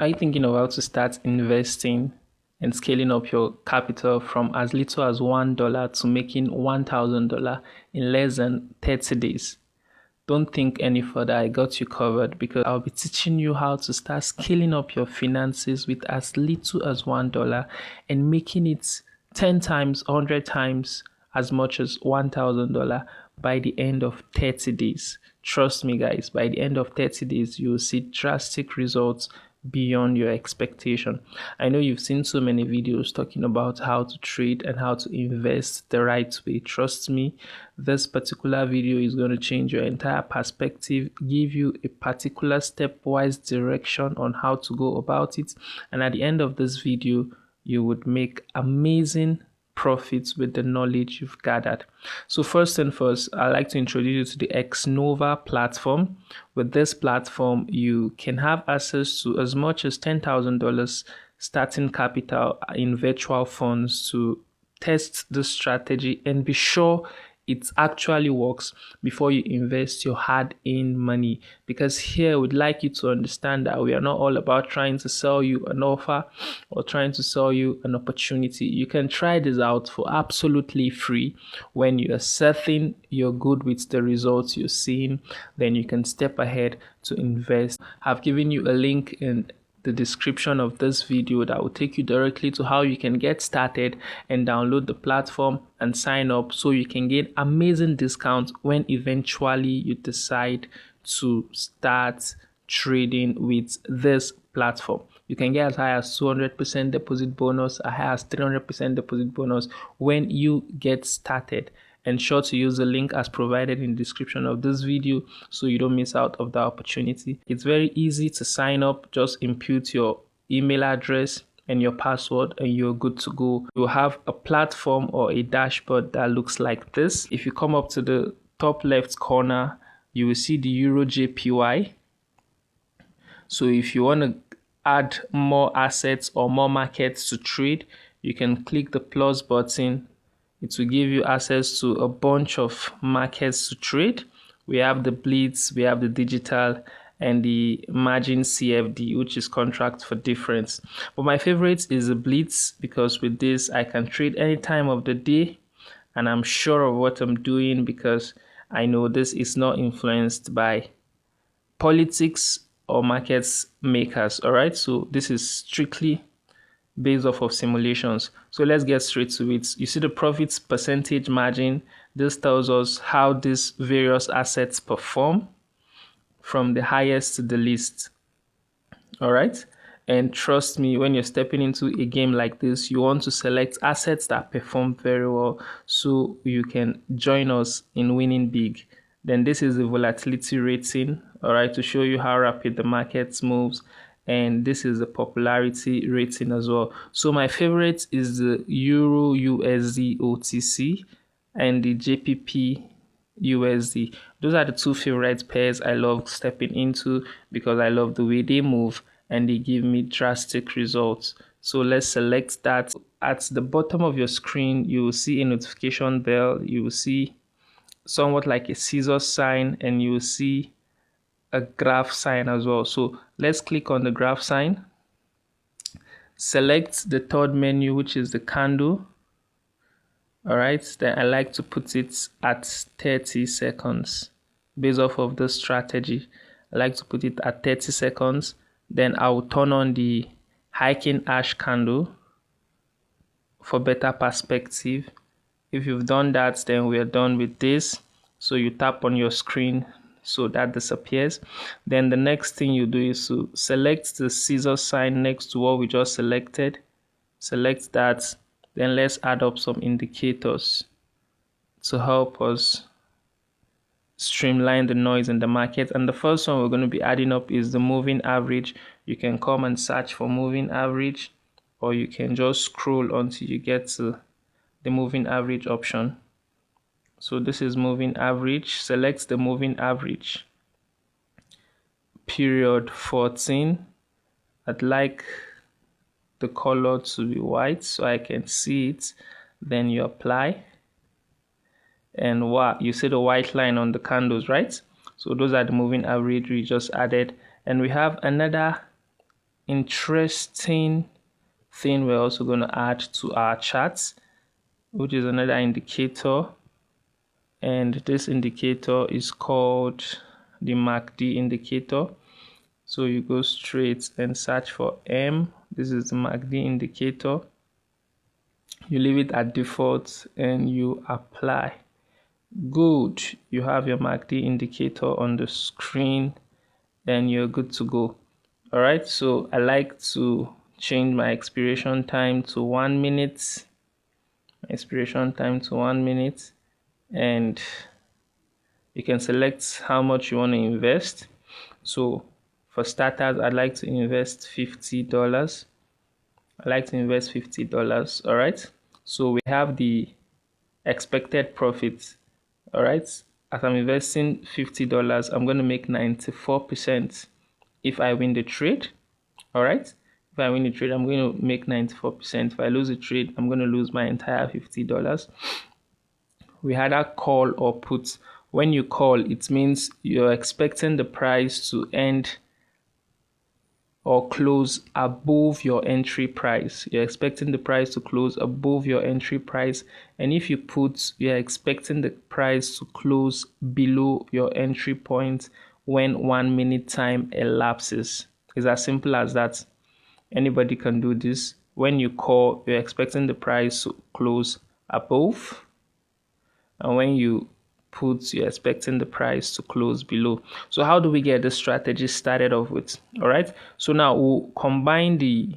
Are you thinking of how to start investing and scaling up your capital from as little as $1 to making $1,000 in less than 30 days? Don't think any further. I got you covered because I'll be teaching you how to start scaling up your finances with as little as $1 and making it 10 times, 100 times as much as $1,000 by the end of 30 days. Trust me, guys, by the end of 30 days, you'll see drastic results beyond your expectation. I know you've seen so many videos talking about how to trade and how to invest the right way. Trust me, this particular video is going to change your entire perspective, give you a particular stepwise direction on how to go about it. And at the end of this video, you would make amazing profits with the knowledge you've gathered. So first and first, I'd like to introduce you to the Exnova platform. With this platform, you can have access to as much as $10,000 starting capital in virtual funds to test the strategy and be sure it actually works before you invest your hard-earned money. Because here we'd like you to understand that we are not all about trying to sell you an offer or trying to sell you an opportunity. You can try this out for absolutely free. When you are certain you're good with the results you're seeing, then you can step ahead to invest. I've given you a link in the description of this video that will take you directly to how you can get started and download the platform and sign up so you can get amazing discounts when eventually you decide to start trading with this platform. You can get as high as 200% deposit bonus, as high as 300% deposit bonus when you get started. Ensure to use the link as provided in the description of this video so you don't miss out of the opportunity. It's very easy to sign up. Just input your email address and your password and you're good to go. You'll have a platform or a dashboard that looks like this. If you come up to the top left corner, you will see the Euro JPY. So if you want to add more assets or more markets to trade, you can click the plus button. It will give you access to a bunch of markets to trade. We have the Blitz, we have the digital, and the margin CFD, which is contract for difference. But my favorite is the Blitz because with this, I can trade any time of the day, and I'm sure of what I'm doing because I know this is not influenced by politics or markets makers. All right, so this is strictly based off of simulations. So let's get straight to it. You see the profits percentage margin. This tells us how these various assets perform from the highest to the least. All right. And trust me, when you're stepping into a game like this, you want to select assets that perform very well so you can join us in winning big. Then this is the volatility rating, all right, to show you how rapid the market moves. And this is the popularity rating as well. So my favorite is the Euro USD OTC and the JPP USD. Those are the two favorite pairs I love stepping into because I love the way they move and they give me drastic results. So let's select that. At the bottom of your screen, you will see a notification bell. You will see somewhat like a scissor sign, and you will see a graph sign as well. So let's click on the graph sign. Select the third menu, which is the candle. All right, then I like to put it at 30 seconds based off of the strategy. I like to put it at 30 seconds. Then I will turn on the hiking ash candle for better perspective. If you've done that, then we are done with this. So you tap on your screen so that disappears. Then the next thing you do is to select the scissor sign next to what we just selected. Select that. Then let's add up some indicators to help us streamline the noise in the market. And the first one we're going to be adding up is the moving average. You can come and search for moving average, or you can just scroll until you get to the moving average option. So this is moving average. Select the moving average. Period 14. I'd like the color to be white so I can see it. Then you apply. And wow, you see the white line on the candles, right? So those are the moving average we just added. And we have another interesting thing we're also going to add to our charts, which is another indicator. And this indicator is called the MACD indicator. So you go straight and search for M. This is the MACD indicator. You leave it at default and you apply. Good. You have your MACD indicator on the screen and you're good to go. All right. So I like to change my expiration time to 1 minute. Expiration time to 1 minute. And you can select how much you want to invest. So for starters, I'd like to invest $50. I like to invest $50. All right. So we have the expected profit. All right. As I'm investing $50, I'm going to make 94% if I win the trade. All right. If I win the trade, I'm going to make 94%. If I lose the trade, I'm going to lose my entire $50. We had a call or put. When you call, it means you're expecting the price to end or close above your entry price. You're expecting the price to close above your entry price. And if you put, you're expecting the price to close below your entry point when 1 minute time elapses. It's as simple as that. Anybody can do this. When you call, you're expecting the price to close above. And when you put, you're expecting the price to close below. So how do we get this strategy started off with? All right. So now we'll combine the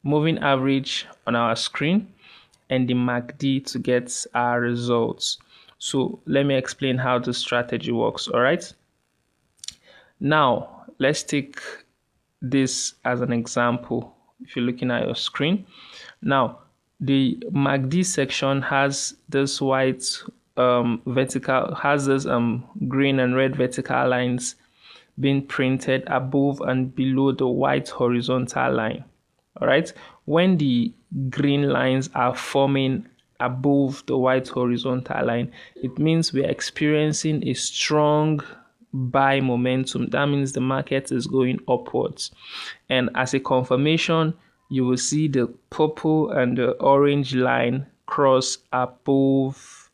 moving average on our screen and the MACD to get our results. So let me explain how the strategy works. All right. Now let's take this as an example. If you're looking at your screen now, the MACD section has this white vertical, has this green and red vertical lines being printed above and below the white horizontal line. All right. When the green lines are forming above the white horizontal line, it means we are experiencing a strong buy momentum. That means the market is going upwards. And as a confirmation, you will see the purple and the orange line cross above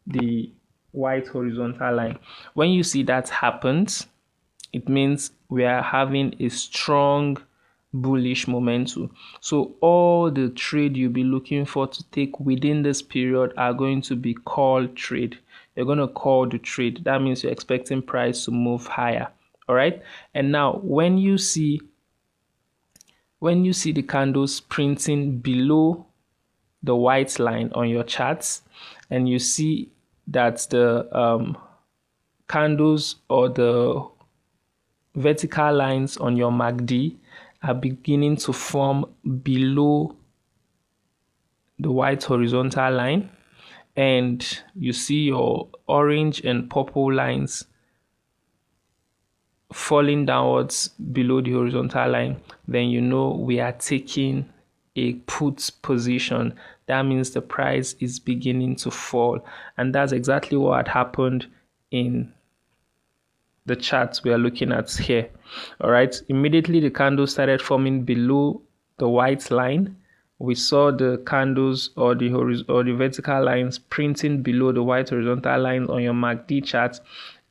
the white horizontal line. When you see that happens, it means we are having a strong bullish momentum. So all the trade you'll be looking for to take within this period are going to be call trade. You're going to call the trade. That means you're expecting price to move higher. All right. And now when you see the candles printing below the white line on your charts, and you see that the candles or the vertical lines on your MACD are beginning to form below the white horizontal line, and you see your orange and purple lines falling downwards below the horizontal line, then you know we are taking a put position. That means the price is beginning to fall, and that's exactly what had happened in the charts we are looking at here. All right, immediately the candle started forming below the white line. We saw the candles or the vertical lines printing below the white horizontal lines on your MACD chart,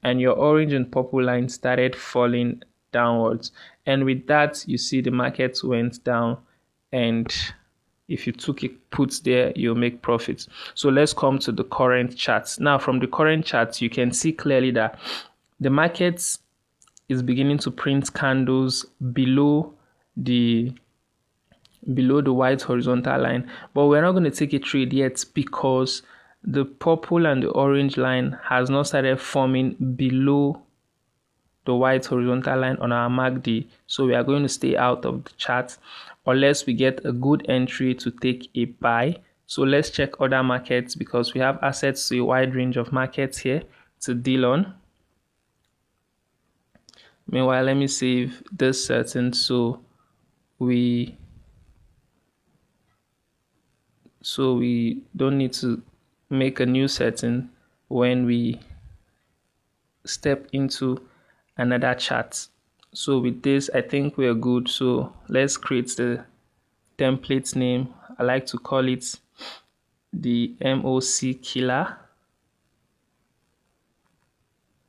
and your orange and purple line started falling downwards. And with that, you see the market went down, and if you took a put there, you'll make profits. So let's come to the current charts. Now, from the current charts, you can see clearly that the market is beginning to print candles below the white horizontal line, but we're not going to take a trade yet because the purple and the orange line has not started forming below the white horizontal line on our MACD. So we are going to stay out of the chart unless we get a good entry to take a buy. So let's check other markets because we have assets to a wide range of markets here to deal on. Meanwhile, let me save this setting so we don't need to make a new setting when we step into another chart. So with this, I think we're good. So let's create the template name. I like to call it the MOC killer.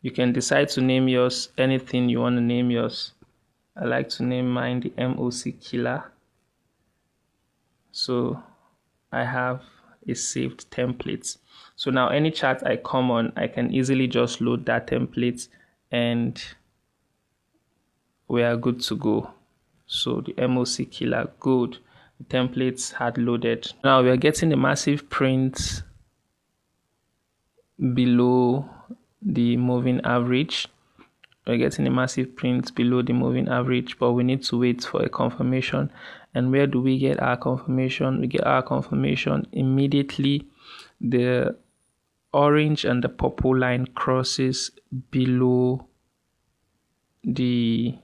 You can decide to name yours anything you want to name yours. I like to name mine the MOC killer. So I have a saved template. So now any chart I come on, I can easily just load that template and we are good to go. So the MOC killer, good. The templates had loaded. Now we are getting a massive print below the moving average. We're getting a massive print below the moving average, but we need to wait for a confirmation. And where do we get our confirmation? We get our confirmation immediately the orange and the purple line crosses below the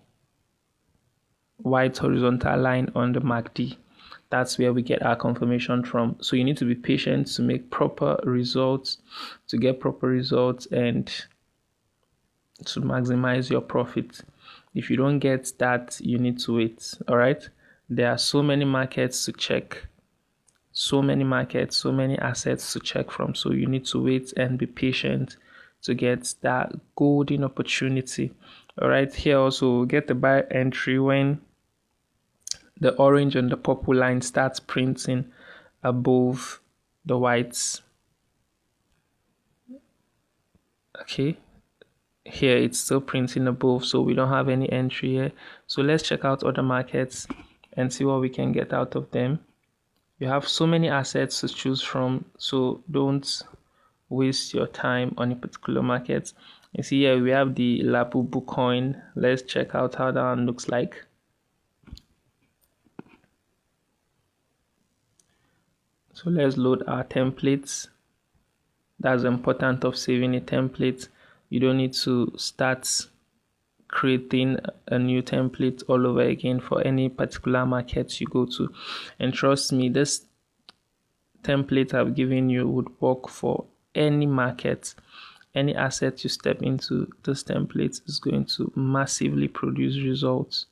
white horizontal line on the MACD. That's where we get our confirmation from. So you need to be patient to make proper results, to get proper results and to maximize your profit. If you don't get that, you need to wait. All right. There are so many markets to check, so many markets, so many assets to check from. So you need to wait and be patient to get that golden opportunity. All right. Here also we'll get the buy entry when the orange and the purple line starts printing above the whites. Okay. Here it's still printing above, so we don't have any entry here. So let's check out other markets and see what we can get out of them. You have so many assets to choose from, so don't waste your time on a particular market. You see here we have the Labubu coin. Let's check out how that one looks like. So let's load our templates. That's important of saving a template. You don't need to start creating a new template all over again for any particular market you go to. And trust me, this template I've given you would work for any market. Any asset you step into, this template is going to massively produce results.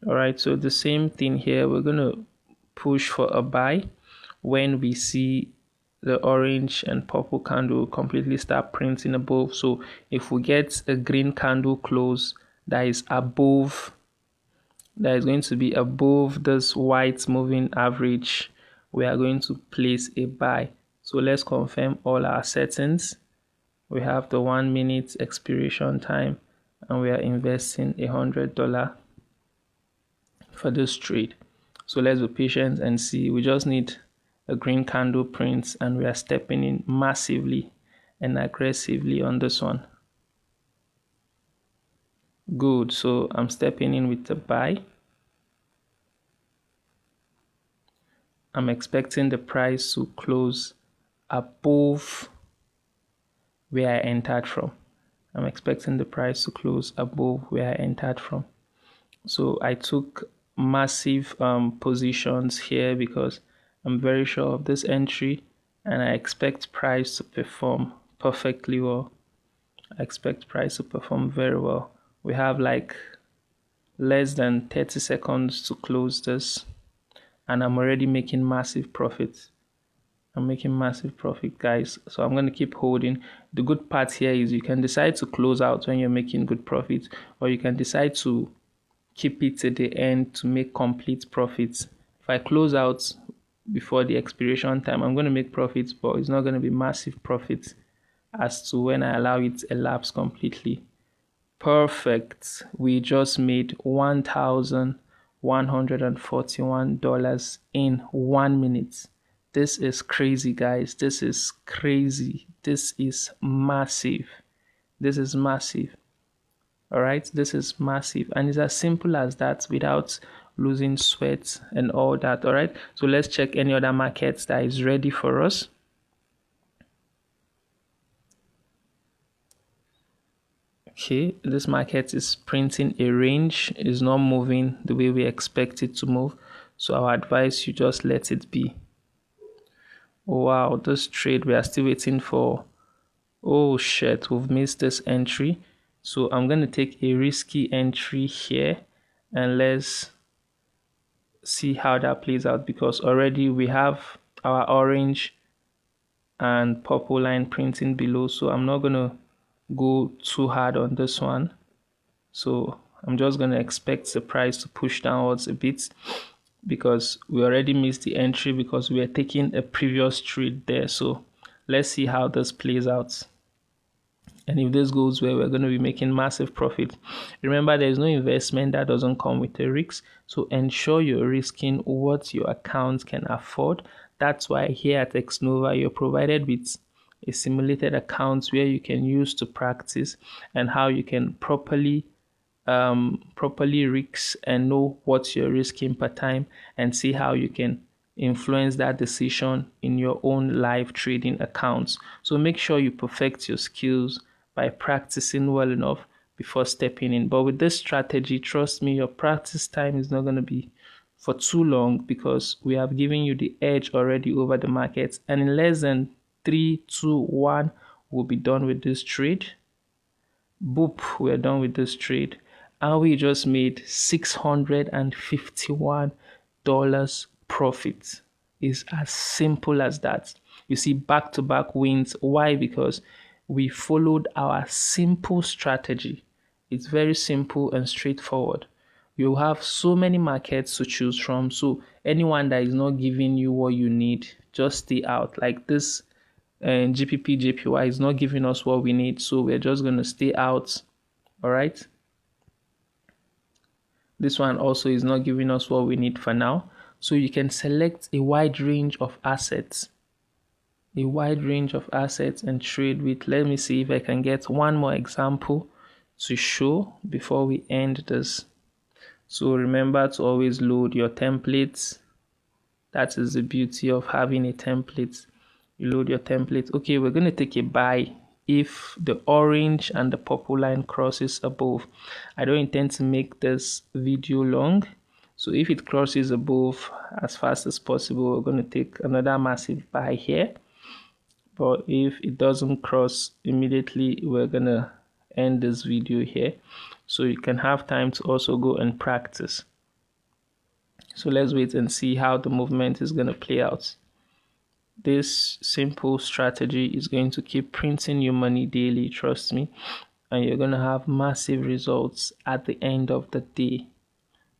All right, so the same thing here. We're going to push for a buy when we see the orange and purple candle completely start printing above. So if we get a green candle close that is above, that is going to be above this white moving average, we are going to place a buy. So let's confirm all our settings. We have the 1 minute expiration time and we are investing $100 for this trade. So let's be patient and see. We just need a green candle print and we are stepping in massively and aggressively on this one. Good. So I'm stepping in with the buy. I'm expecting the price to close above where I entered from. I'm expecting the price to close above where I entered from. So I took massive positions here because I'm very sure of this entry and I expect price to perform perfectly well. I expect price to perform very well. We have like less than 30 seconds to close this and I'm already making massive profits. I'm making massive profit, guys. So I'm going to keep holding. The good part here is you can decide to close out when you're making good profits, or you can decide to keep it to the end to make complete profits. If I close out before the expiration time, I'm going to make profits, but it's not going to be massive profits as to when I allow it to elapse completely. Perfect. We just made $1,141 in 1 minute. This is crazy, guys. This is crazy. This is massive. This is massive. All right, this is massive, and it's as simple as that without losing sweat and all that. All right, so let's check any other markets that is ready for us. Okay, this market is printing a range, is not moving the way we expect it to move, so I advise you just let it be. Wow, this trade we are still waiting for. Oh shit, we've missed this entry. So I'm going to take a risky entry here, and let's see how that plays out, because already we have our orange and purple line printing below. So I'm not going to go too hard on this one. So I'm just going to expect the price to push downwards a bit, because we already missed the entry because we are taking a previous trade there. So let's see how this plays out. And if this goes well, we're going to be making massive profit. Remember, there's no investment that doesn't come with a risk. So ensure you're risking what your account can afford. That's why here at Exnova, you're provided with a simulated account where you can use to practice and how you can properly risk and know what you're risking per time, and see how you can influence that decision in your own live trading accounts. So make sure you perfect your skills by practicing well enough before stepping in. But with this strategy, trust me, your practice time is not going to be for too long, because we have given you the edge already over the markets, and in less than 3, 2, 1 we'll be done with this trade. Boop, we're done with this trade, and we just made $651 profit. It's as simple as that. You see, back-to-back wins. Why? Because we followed our simple strategy. It's very simple and straightforward. You have so many markets to choose from, so anyone that is not giving you what you need, just stay out. Like this GPP JPY is not giving us what we need, so we're just going to stay out. All right, this one also is not giving us what we need for now, so you can select a wide range of assets and trade with. Let me see if I can get one more example to show before we end this. So remember to always load your templates. That is the beauty of having a template. You load your template. Okay, we're going to take a buy if the orange and the purple line crosses above. I don't intend to make this video long, so if it crosses above as fast as possible, we're going to take another massive buy here. But if it doesn't cross immediately, we're going to end this video here, so you can have time to also go and practice. So let's wait and see how the movement is going to play out. This simple strategy is going to keep printing you money daily, trust me, and you're going to have massive results at the end of the day.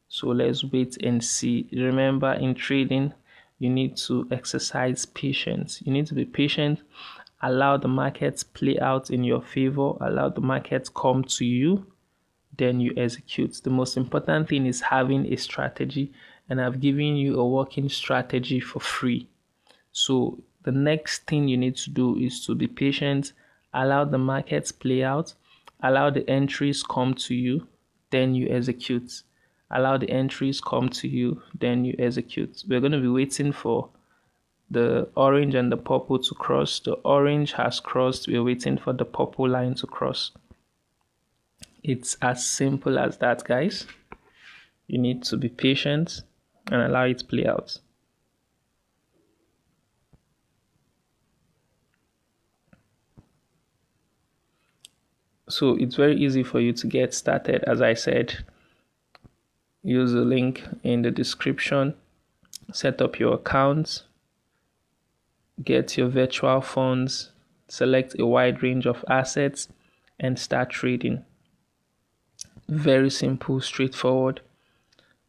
So let's wait and see. Remember, in trading, you need to exercise patience. You need to be patient. Allow the markets play out in your favor. Allow the markets come to you. Then you execute. The most important thing is having a strategy, and I've given you a working strategy for free. So the next thing you need to do is to be patient, allow the markets play out, allow the entries come to you, then you execute. Allow the entries come to you, then you execute. We're going to be waiting for the orange and the purple to cross. The orange has crossed. We're waiting for the purple line to cross. It's as simple as that, guys. You need to be patient and allow it to play out. So it's very easy for you to get started. As I said, use the link in the description, set up your account, get your virtual funds, select a wide range of assets, and start trading. Very simple, straightforward.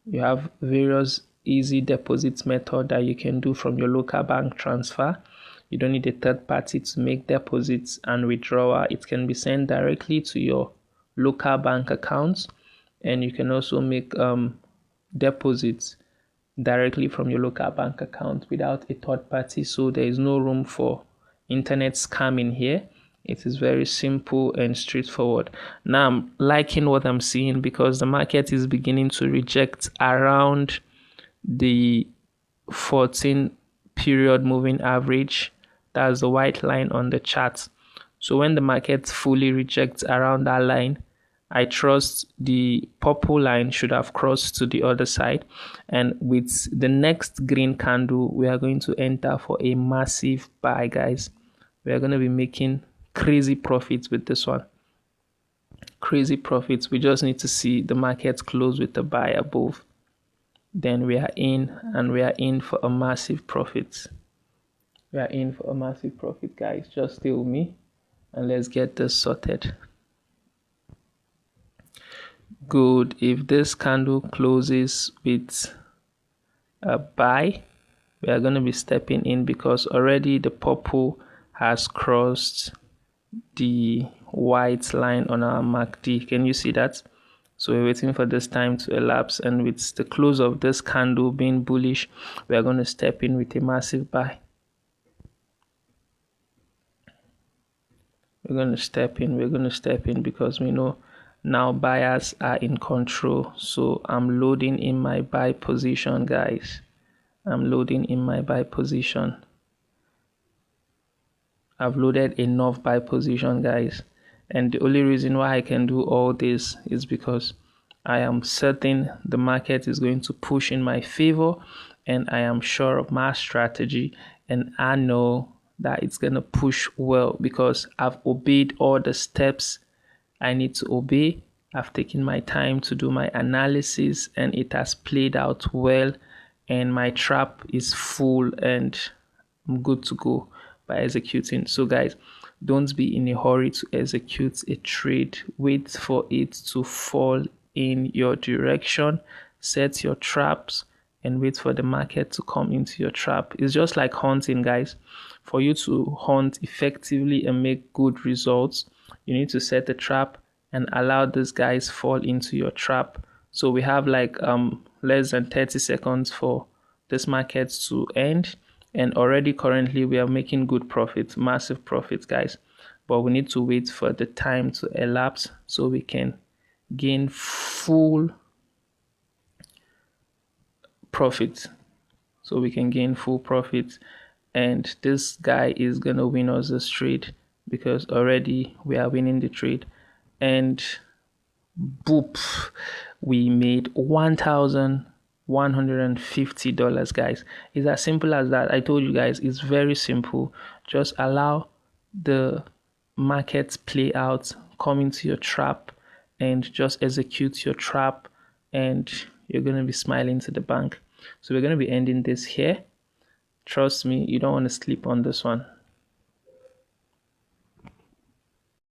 You have various easy deposit method that you can do from your local bank transfer. You don't need a third party to make deposits and withdrawal. It can be sent directly to your local bank accounts, and you can also make deposits directly from your local bank account without a third party. So there is no room for internet scamming here. It is very simple and straightforward. Now I'm liking what I'm seeing, because the market is beginning to reject around the 14 period moving average. That's the white line on the chart. So when the market fully rejects around that line, I trust the purple line should have crossed to the other side. And with the next green candle, we are going to enter for a massive buy, guys. We are going to be making crazy profits with this one. crazy profits. We just need to see the market close with the buy above. Then we are in, and we are in for a massive profit. We are in for a massive profit, guys. Just stay with me and let's get this sorted. Good. If this candle closes with a buy, we are going to be stepping in because already the purple has crossed the white line on our MACD. Can you see that? So we're waiting for this time to elapse, and with the close of this candle being bullish, we are going to step in with a massive buy. We're going to step in because we know now buyers are in control. So I'm loading in my buy position, guys. I'm loading in my buy position. I've loaded enough buy position, guys. And the only reason why I can do all this is because I am certain the market is going to push in my favor, and I am sure of my strategy, and I know that it's going to push well because I've obeyed all the steps I need to obey. I've taken my time to do my analysis, and it has played out well, and my trap is full, and I'm good to go by executing. So guys, don't be in a hurry to execute a trade. Wait for it to fall in your direction. Set your traps and wait for the market to come into your trap. It's just like hunting, guys. For you to hunt effectively and make good results, you need to set a trap and allow these guys fall into your trap. So we have like less than 30 seconds for this market to end, and already currently we are making good profits, massive profits, guys. But we need to wait for the time to elapse so we can gain full profit. And this guy is gonna win us this trade because already we are winning the trade. And boop, we made $1,150, guys. It's as simple as that. I told you guys, it's very simple. Just allow the markets play out, come into your trap, and just execute your trap, and you're going to be smiling to the bank. So we're going to be ending this here. Trust me, you don't want to sleep on this one.